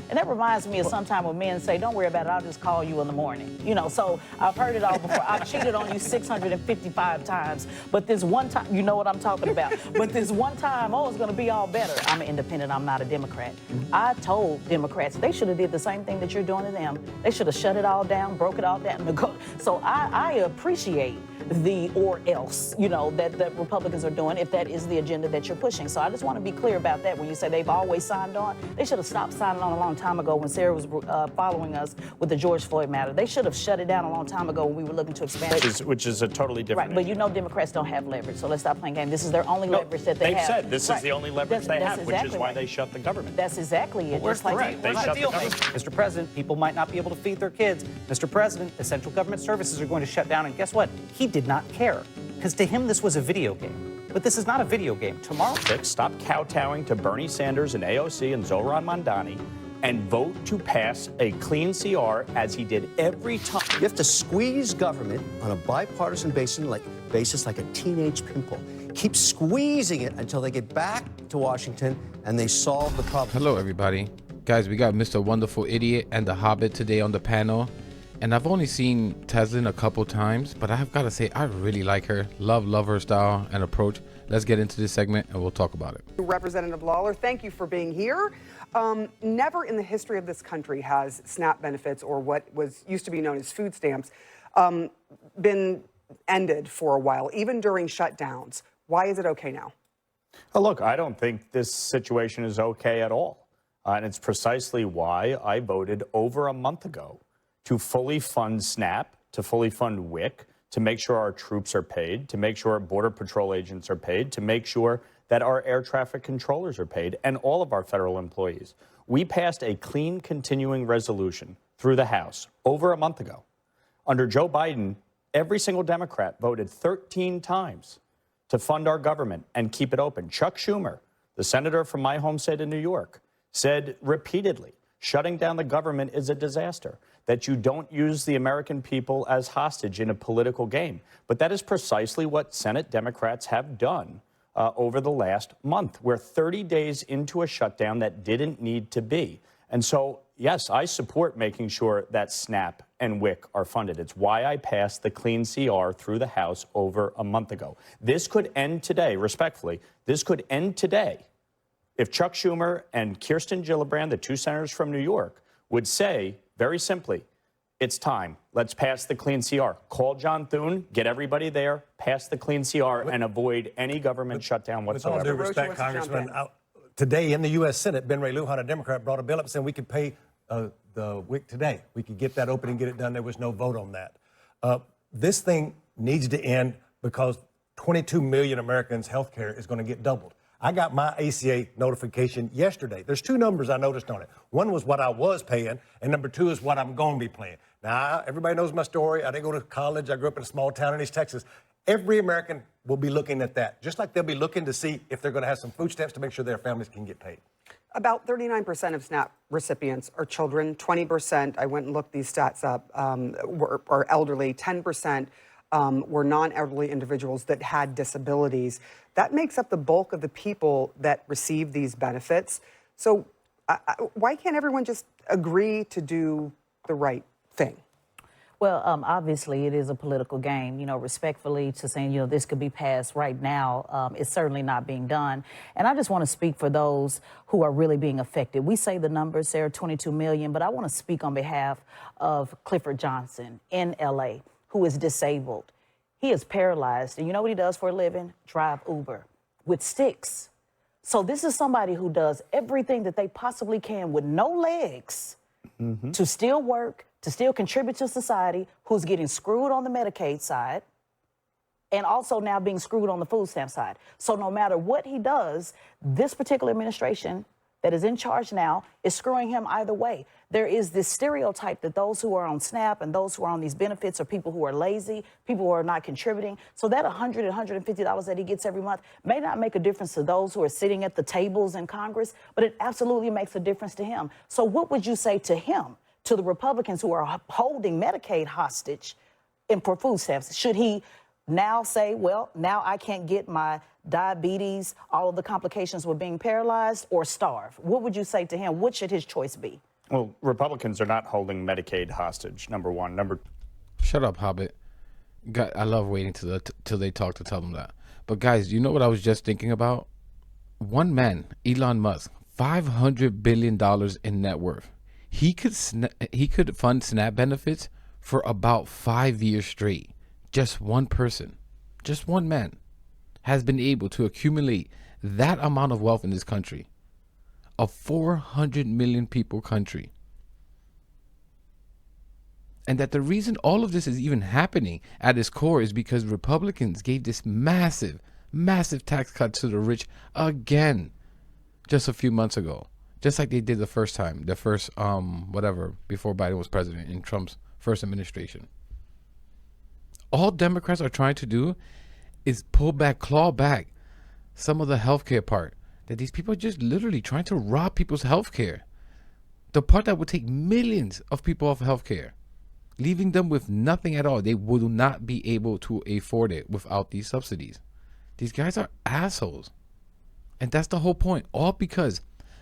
And that reminds me of sometime when men say, don't worry about it, I'll just call you in the morning. You know, so I've heard it all before. I've cheated on you 655 times, but this one time, you know what I'm talking about. But this one time, oh, it's gonna be all better. I'm an independent, I'm not a Democrat. I told Democrats they should have did the same thing that you're doing to them. They should have shut it all down, broke it all down. So I appreciate the or else, you know, that Republicans are doing if that is the agenda that you're pushing. So I just want to be clear about that. When you say they've always signed on, they should have stopped signing on a long time ago when Sarah was following us with the George Floyd matter. They should have shut it down a long time ago when we were looking to expand. Which is a totally different issue. But you know Democrats don't have leverage, so let's stop playing games. This is their only leverage that they have. They've said this is the only leverage they have, which is why they shut the government. That's exactly it. We're correct. They shut the government. Mr. President, people might not be able to feed their kids. Mr. President, essential government services are going to shut down, and guess what? He did not care. Because to him, this was a video game. But this is not a video game. Tomorrow, stop kowtowing to Bernie Sanders and AOC and Zohran Mamdani and vote to pass a clean CR as he did every time. You have to squeeze government on a bipartisan basis like a teenage pimple. Keep squeezing it until they get back to Washington and they solve the problem. Hello, everybody. Guys, we got Mr. Wonderful Idiot and the Hobbit today on the panel. And I've only seen Tezlyn a couple times, but I've got to say, I really like her. Love her style and approach. Let's get into this segment and we'll talk about it. Representative Lawler, thank you for being here. Never in the history of this country has SNAP benefits, or what used to be known as food stamps, been ended for a while, even during shutdowns. Why is it okay now? Oh, look, I don't think this situation is okay at all. And it's precisely why I voted over a month ago to fully fund SNAP, to fully fund WIC, to make sure our troops are paid, to make sure our Border Patrol agents are paid, to make sure that our air traffic controllers are paid, and all of our federal employees. We passed a clean continuing resolution through the House over a month ago. Under Joe Biden, every single Democrat voted 13 times to fund our government and keep it open. Chuck Schumer, the senator from my home state of New York, said repeatedly, shutting down the government is a disaster, that you don't use the American people as hostage in a political game. But that is precisely what Senate Democrats have done over the last month. We're 30 days into a shutdown that didn't need to be. And so, yes, I support making sure that SNAP and WIC are funded. It's why I passed the Clean CR through the House over a month ago. This could end today, respectfully, this could end today if Chuck Schumer and Kirsten Gillibrand, the two senators from New York, would say, very simply, it's time. Let's pass the Clean CR. Call John Thune, get everybody there, pass the Clean CR, and avoid any government shutdown whatsoever. With all due respect, Congressman, today in the U.S. Senate, Ben Ray Lujan, a Democrat, brought a bill up saying we could pay the WIC today. We could get that open and get it done. There was no vote on that. This thing needs to end because 22 million Americans' health care is going to get doubled. I got my ACA notification yesterday. There's two numbers I noticed on it. One was what I was paying, and number two is what I'm going to be paying. Now, everybody knows my story. I didn't go to college. I grew up in a small town in East Texas. Every American will be looking at that, just like they'll be looking to see if they're going to have some food stamps to make sure their families can get paid. About 39% of SNAP recipients are children. 20%, I went and looked these stats up, are elderly. 10% were non-elderly individuals that had disabilities. That makes up the bulk of the people that receive these benefits. So why can't everyone just agree to do the right thing? Well, obviously, it is a political game, you know, respectfully to saying, you know, this could be passed right now. It's certainly not being done. And I just want to speak for those who are really being affected. We say the numbers, Sarah, 22 million, but I want to speak on behalf of Clifford Johnson in L.A., who is disabled. He is paralyzed. And you know what he does for a living? Drive Uber with sticks. So this is somebody who does everything that they possibly can with no legs to still work, to still contribute to society, who's getting screwed on the Medicaid side and also now being screwed on the food stamp side. So no matter what he does, this particular administration that is in charge now is screwing him either way. There is this stereotype that those who are on SNAP and those who are on these benefits are people who are lazy, people who are not contributing. So that $100, $150 that he gets every month may not make a difference to those who are sitting at the tables in Congress, but it absolutely makes a difference to him. So what would you say to him, to the Republicans who are holding Medicaid hostage and for food stamps? Should he now say, well, now I can't get my diabetes, all of the complications with being paralyzed, or starve? What would you say to him? What should his choice be? Well, Republicans are not holding Medicaid hostage, number one. Shut up, Hobbit. God, I love waiting till they talk to tell them that. But guys, you know what I was just thinking about? One man, Elon Musk, $500 billion in net worth. He could fund SNAP benefits for about 5 years straight. Just one person, just one man, has been able to accumulate that amount of wealth in this country. A 400 million people country. And that the reason all of this is even happening at its core is because Republicans gave this massive, massive tax cut to the rich again just a few months ago. Just like they did the first time, before Biden was president in Trump's first administration. All Democrats are trying to do is claw back some of the healthcare part. That these people are just literally trying to rob people's healthcare. The part that would take millions of people off healthcare, leaving them with nothing at all. They will not be able to afford it without these subsidies. These guys are assholes. And that's the whole point. All because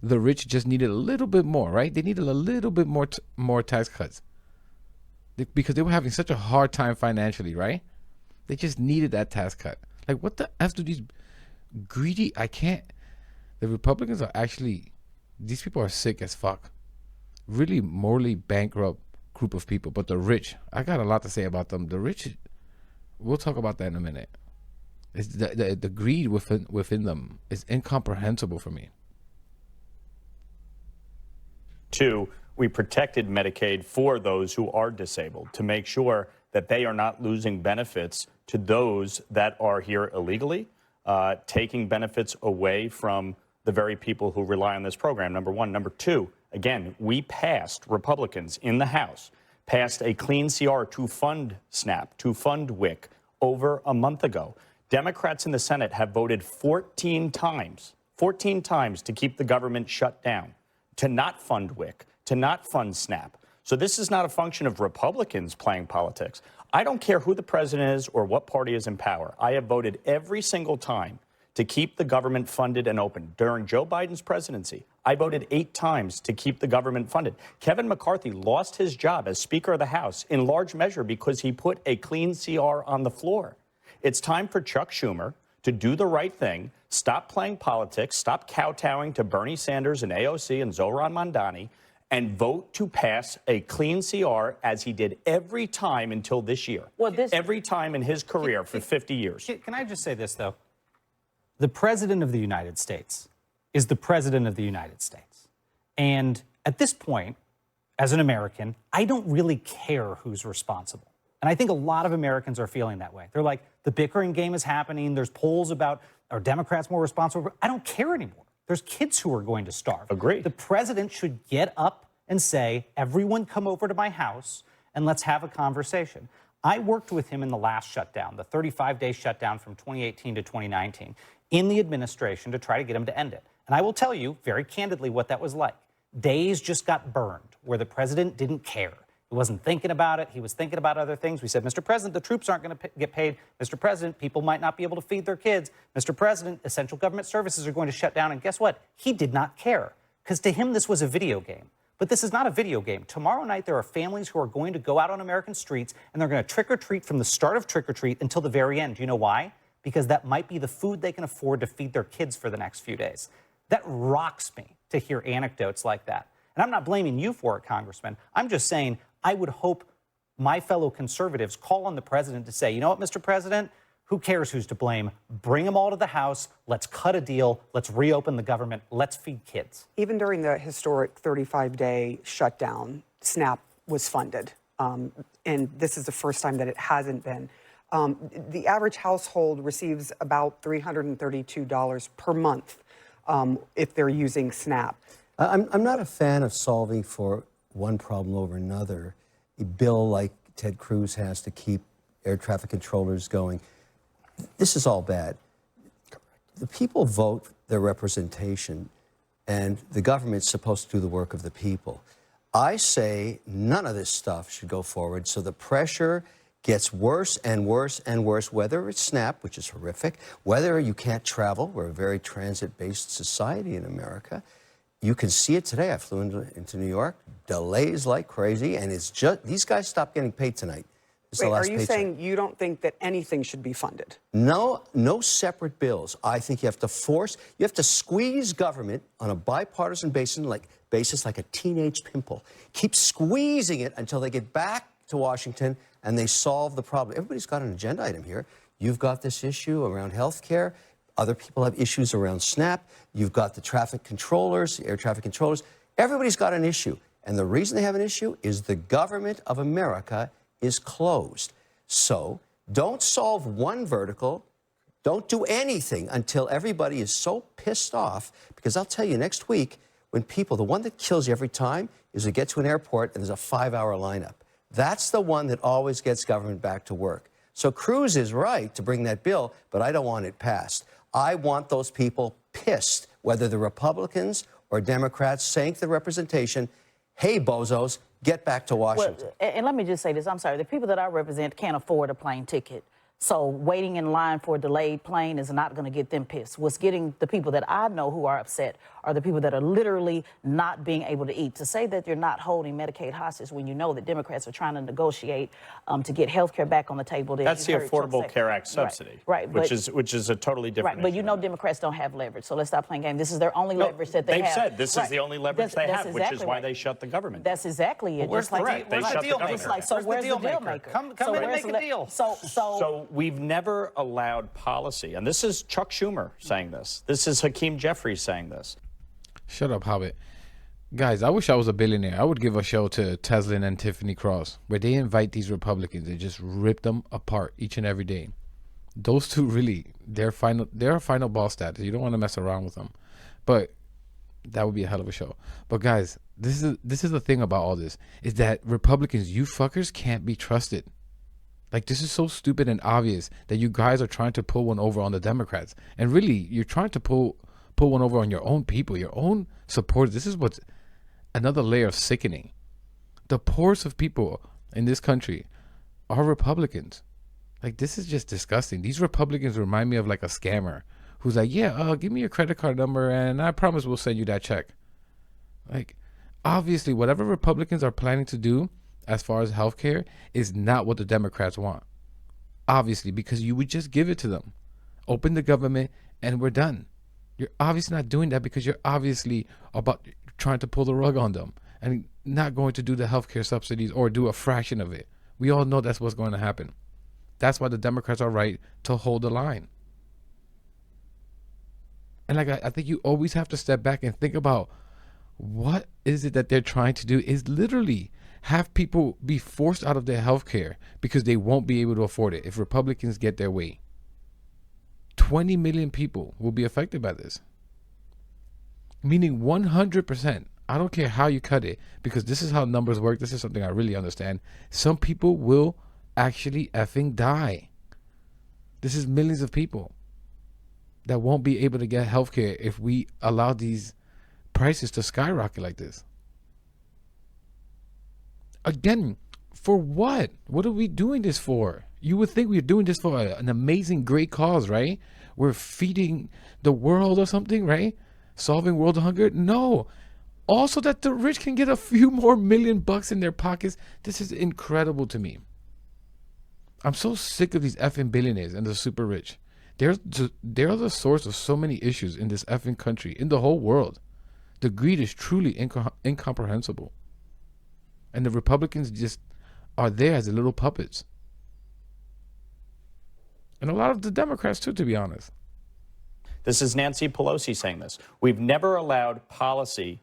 the rich just needed a little bit more, right? They needed a little bit more tax cuts. Because they were having such a hard time financially, right? They just needed that tax cut. Like, what the F do these greedy, the Republicans are actually, these people are sick as fuck. Really morally bankrupt group of people. But the rich, I got a lot to say about them. The rich, we'll talk about that in a minute. It's the greed within them is incomprehensible for me. Two, we protected Medicaid for those who are disabled to make sure that they are not losing benefits to those that are here illegally, taking benefits away from the very people who rely on this program, number one. Number two, again, Republicans in the House passed a clean CR to fund SNAP, to fund WIC over a month ago. Democrats in the Senate have voted 14 times to keep the government shut down, to not fund WIC, to not fund SNAP. So this is not a function of Republicans playing politics. I don't care who the president is or what party is in power. I have voted every single time to keep the government funded and open. During Joe Biden's presidency, I voted 8 times to keep the government funded. Kevin McCarthy lost his job as Speaker of the House in large measure because he put a clean CR on the floor. It's time for Chuck Schumer to do the right thing, stop playing politics, stop kowtowing to Bernie Sanders and AOC and Zohran Mamdani, and vote to pass a clean CR as he did every time until this year. Every time in his career for 50 years. Can I just say this, though? The President of the United States is the President of the United States. And at this point, as an American, I don't really care who's responsible. And I think a lot of Americans are feeling that way. They're like, the bickering game is happening. There's polls about, are Democrats more responsible? I don't care anymore. There's kids who are going to starve. Agreed. The president should get up and say, everyone come over to my house and let's have a conversation. I worked with him in the last shutdown, the 35-day shutdown from 2018 to 2019, in the administration to try to get him to end it. And I will tell you very candidly what that was like. Days just got burned where the president didn't care. He wasn't thinking about it. He was thinking about other things. We said, Mr. President, the troops aren't going to get paid. Mr. President, people might not be able to feed their kids. Mr. President, essential government services are going to shut down. And guess what? He did not care because to him, this was a video game. But this is not a video game. Tomorrow night, there are families who are going to go out on American streets and they're going to trick or treat from the start of trick or treat until the very end. Do you know why? Because that might be the food they can afford to feed their kids for the next few days. That rocks me to hear anecdotes like that. And I'm not blaming you for it, Congressman. I'm just saying I would hope my fellow conservatives call on the president to say, you know what, Mr. President, who cares who's to blame? Bring them all to the House. Let's cut a deal. Let's reopen the government. Let's feed kids. Even during the historic 35-day shutdown, SNAP was funded. And this is the first time that it hasn't been. The average household receives about $332 per month if they're using SNAP. I'm not a fan of solving for one problem over another. A bill like Ted Cruz has to keep air traffic controllers going. This is all bad. The people vote their representation, and the government's supposed to do the work of the people. I say none of this stuff should go forward, so the pressure gets worse and worse and worse, whether it's SNAP, which is horrific, whether you can't travel, we're a very transit-based society in America, You can see it today. I flew into New York. Delays like crazy, and it's just these guys stopped getting paid tonight. It's the Wait, are last you paycheck. saying you don't think that anything should be funded? No separate bills. I think you have to squeeze government on a bipartisan basis like a teenage pimple. Keep squeezing it until they get back to Washington and they solve the problem. Everybody's got an agenda item here. You've got this issue around health care. Other people have issues around SNAP. You've got the traffic controllers, the air traffic controllers. Everybody's got an issue. And the reason they have an issue is the government of America is closed. So don't solve one vertical. Don't do anything until everybody is so pissed off. Because I'll tell you, next week, when the one that kills you every time is to get to an airport and there's a 5-hour lineup. That's the one that always gets government back to work. So Cruz is right to bring that bill, but I don't want it passed. I want those people pissed, whether the Republicans or Democrats saying to the representation, hey, bozos, get back to Washington. Well, and let me just say this. I'm sorry. The people that I represent can't afford a plane ticket. So waiting in line for a delayed plane is not going to get them pissed. What's getting the people that I know who are upset are the people that are literally not being able to eat. To say that you're not holding Medicaid hostage when you know that Democrats are trying to negotiate to get health care back on the table. That's the Affordable Care Act subsidy, right, which is a totally different Right, but you issue. know Democrats don't have leverage, so let's stop playing games. This is their only leverage that they have. They've said this is the only leverage they have, which is why right. they shut the government. That's exactly it. Where's Just the like deal? Where's the deal maker? It's like, so where's the deal maker? Come So in and where's make the a deal. So we've never allowed policy, and this is Chuck Schumer saying this. This is Hakeem Jeffries saying this. Shut up, Hobbit. Guys, I wish I was a billionaire. I would give a show to Tezlyn and Tiffany Cross where they invite these Republicans and just rip them apart each and every day. Those two really, they're final boss status. You don't want to mess around with them. But that would be a hell of a show. But guys, this is the thing about all this, is that Republicans, you fuckers, can't be trusted. Like, this is so stupid and obvious that you guys are trying to pull one over on the Democrats. And really, you're trying to pull one over on your own people, your own supporters. This is what's another layer of sickening. The poorest of people in this country are Republicans. Like, this is just disgusting. These Republicans remind me of like a scammer who's like, yeah, give me your credit card number and I promise we'll send you that check. Like, obviously, whatever Republicans are planning to do as far as healthcare is not what the Democrats want. Obviously, because you would just give it to them. Open the government and we're done. You're obviously not doing that because you're obviously about trying to pull the rug on them and not going to do the healthcare subsidies or do a fraction of it. We all know that's what's going to happen. That's why the Democrats are right to hold the line. And like I think you always have to step back and think about what is it that they're trying to do is literally have people be forced out of their healthcare because they won't be able to afford it if Republicans get their way. 20 million people will be affected by this. Meaning 100%. I don't care how you cut it, because this is how numbers work. This is something I really understand. Some people will actually effing die. This is millions of people that won't be able to get healthcare if we allow these prices to skyrocket like this. Again, for what? What are we doing this for? You would think we're doing this for an amazing, great cause, right? We're feeding the world or something, right? Solving world hunger? No. Also that the rich can get a few more $1,000,000 in their pockets. This is incredible to me. I'm so sick of these effing billionaires and the super rich. They're the source of so many issues in this effing country, in the whole world. The greed is truly incomprehensible. And the Republicans just are there as the little puppets. And a lot of the Democrats too, to be honest. This is Nancy Pelosi saying this. We've never allowed policy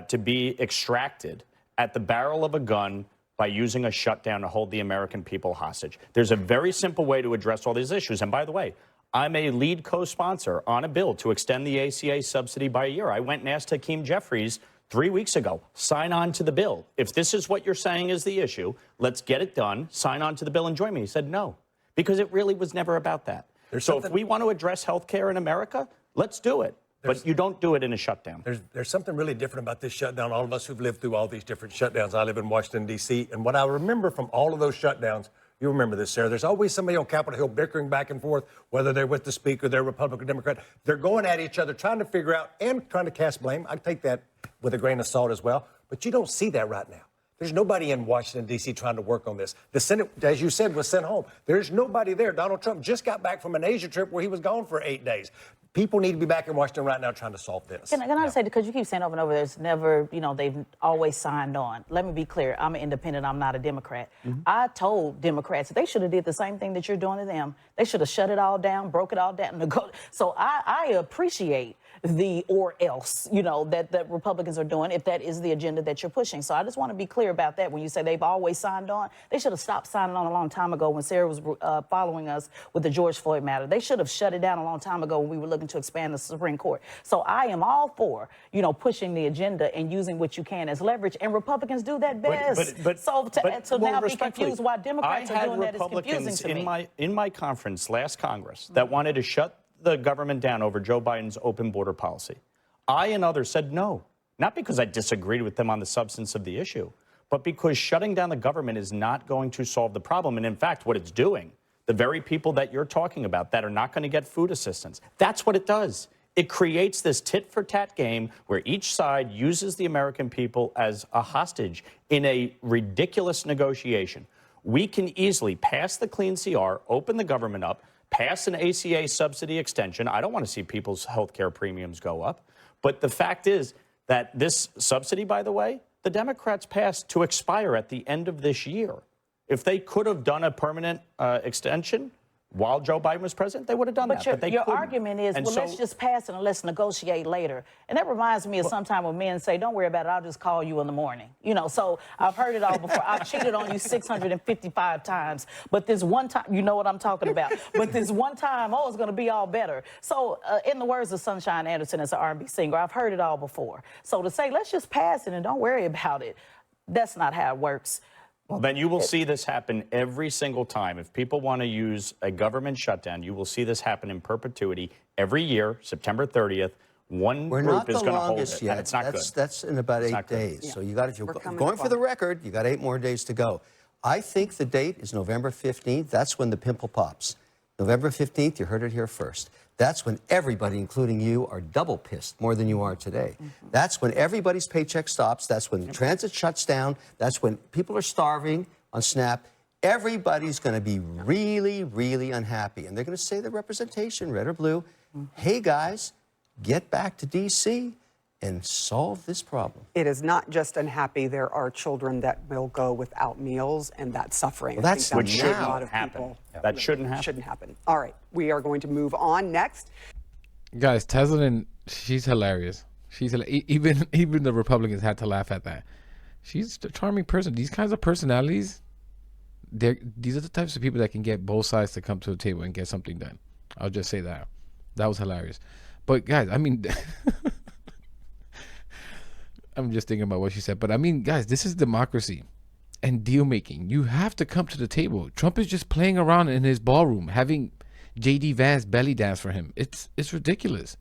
to be extracted at the barrel of a gun by using a shutdown to hold the American people hostage. There's a very simple way to address all these issues. And by the way, I'm a lead co-sponsor on a bill to extend the ACA subsidy by a year. I went and asked Hakeem Jeffries 3 weeks ago, sign on to the bill. If this is what you're saying is the issue, let's get it done, sign on to the bill and join me. He said no, because it really was never about that. So if we want to address health care in America, let's do it. But you don't do it in a shutdown. There's something really different about this shutdown. All of us who've lived through all these different shutdowns. I live in Washington, D.C., and what I remember from all of those shutdowns, You remember this, Sarah. There's always somebody on Capitol Hill bickering back and forth, whether they're with the Speaker, they're Republican, Democrat. They're going at each other, trying to figure out and trying to cast blame. I take that with a grain of salt as well. But you don't see that right now. There's nobody in Washington, D.C. trying to work on this. The Senate, as you said, was sent home. There's nobody there. Donald Trump just got back from an Asia trip where he was gone for 8 days. People need to be back in Washington right now trying to solve this. Can I say, because you keep saying over and over, there's never, they've always signed on. Let me be clear. I'm an independent. I'm not a Democrat. I told Democrats they should have did the same thing that you're doing to them. They should have shut it all down, broke it all down. So I appreciate the or else, that Republicans are doing if that is the agenda that you're pushing. So I just want to be clear about that. When you say they've always signed on, they should have stopped signing on a long time ago when Sarah was following us with the George Floyd matter. They should have shut it down a long time ago when we were looking to expand the Supreme Court. So I am all for, pushing the agenda and using what you can as leverage. And Republicans do that best. So now be confused why Democrats are doing that is confusing to me. In my conference last Congress that wanted to shut the government down over Joe Biden's open border policy. I and others said no, not because I disagreed with them on the substance of the issue, but because shutting down the government is not going to solve the problem. And in fact, what it's doing, the very people that you're talking about that are not going to get food assistance, that's what it does. It creates this tit-for-tat game where each side uses the American people as a hostage in a ridiculous negotiation. We can easily pass the clean CR, open the government up, pass an ACA subsidy extension. I don't want to see people's health care premiums go up. But the fact is that this subsidy, by the way, the Democrats passed to expire at the end of this year. If they could have done a permanent extension while Joe Biden was president, they would have done that. But your argument is, let's just pass it and let's negotiate later. And that reminds me of sometime when men say, don't worry about it, I'll just call you in the morning. So I've heard it all before. I've cheated on you 655 times. But this one time, you know what I'm talking about. But this one time, it's going to be all better. So in the words of Sunshine Anderson as an R&B singer, I've heard it all before. So to say, let's just pass it and don't worry about it, that's not how it works. Well, then you will see this happen every single time. If people want to use a government shutdown, you will see this happen in perpetuity every year, September 30th. One group is going to hold it, and it's not good. That's in about 8 days. Yeah. So you got, if you're going for the record, you got 8 more days to go. I think the date is November 15th. That's when the pimple pops. November 15th, you heard it here first. That's when everybody, including you, are double pissed, more than you are today. That's when everybody's paycheck stops. That's when transit shuts down. That's when people are starving on SNAP. Everybody's going to be really, really unhappy. And they're going to say the representation, red or blue, hey, guys, get back to D.C. and solve this problem. It is not just unhappy. There are children that will go without meals, and that's suffering. Well, that's which a shouldn't lot of happen. people. That shouldn't happen. Shouldn't happen. All right, we are going to move on next. Guys, Tezlyn, she's hilarious. Even the Republicans had to laugh at that. She's a charming person. These kinds of personalities, these are the types of people that can get both sides to come to the table and get something done. I'll just say that. That was hilarious. But guys, I mean, I'm just thinking about what she said. But I mean, guys, this is democracy and deal making. You have to come to the table. Trump is just playing around in his ballroom, having J.D. Vance belly dance for him. It's ridiculous.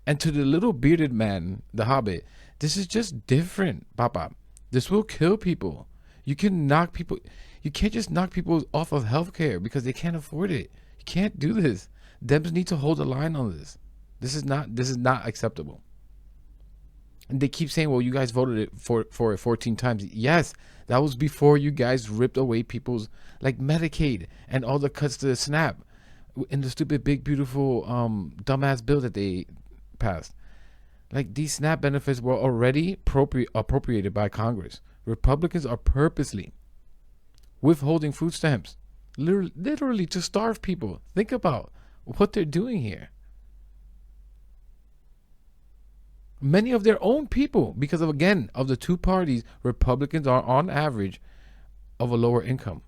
And to the little bearded man, the Hobbit, this is just different, Papa. This will kill people. You can knock people. You can't just knock people off of healthcare because they can't afford it. You can't do this. Dems need to hold the line on this. This is not acceptable. And they keep saying, well, you guys voted it for it 14 times. Yes, that was before you guys ripped away people's, like, Medicaid and all the cuts to the SNAP in the stupid, big, beautiful, dumbass bill that they passed. Like, these SNAP benefits were already appropriated by Congress. Republicans are purposely withholding food stamps, literally to starve people. Think about what they're doing here. Many of their own people, because of, again, of the two parties, Republicans are on average of a lower income.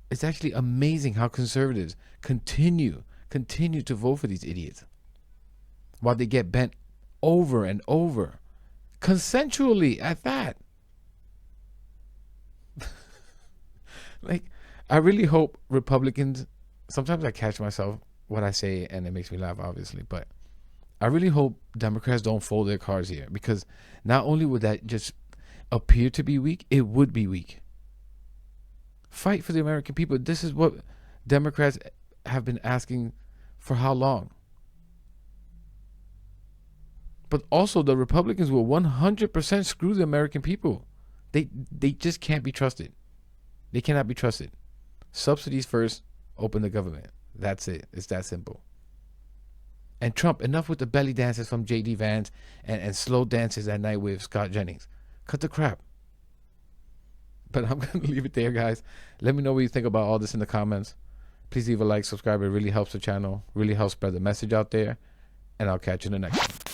It's actually amazing how conservatives continue to vote for these idiots while they get bent over and over, consensually at that. Like, I really hope Republicans, sometimes I catch myself what I say and it makes me laugh, obviously, but I really hope Democrats don't fold their cards here, because not only would that just appear to be weak, it would be weak. Fight for the American people. This is what Democrats have been asking for how long? But also the Republicans will 100% screw the American people. They just can't be trusted. They cannot be trusted. Subsidies first, open the government. That's it. It's that simple. And Trump, enough with the belly dances from J.D. Vance and slow dances at night with Scott Jennings. Cut the crap. But I'm going to leave it there, guys. Let me know what you think about all this in the comments. Please leave a like, subscribe. It really helps the channel, really helps spread the message out there. And I'll catch you in the next one.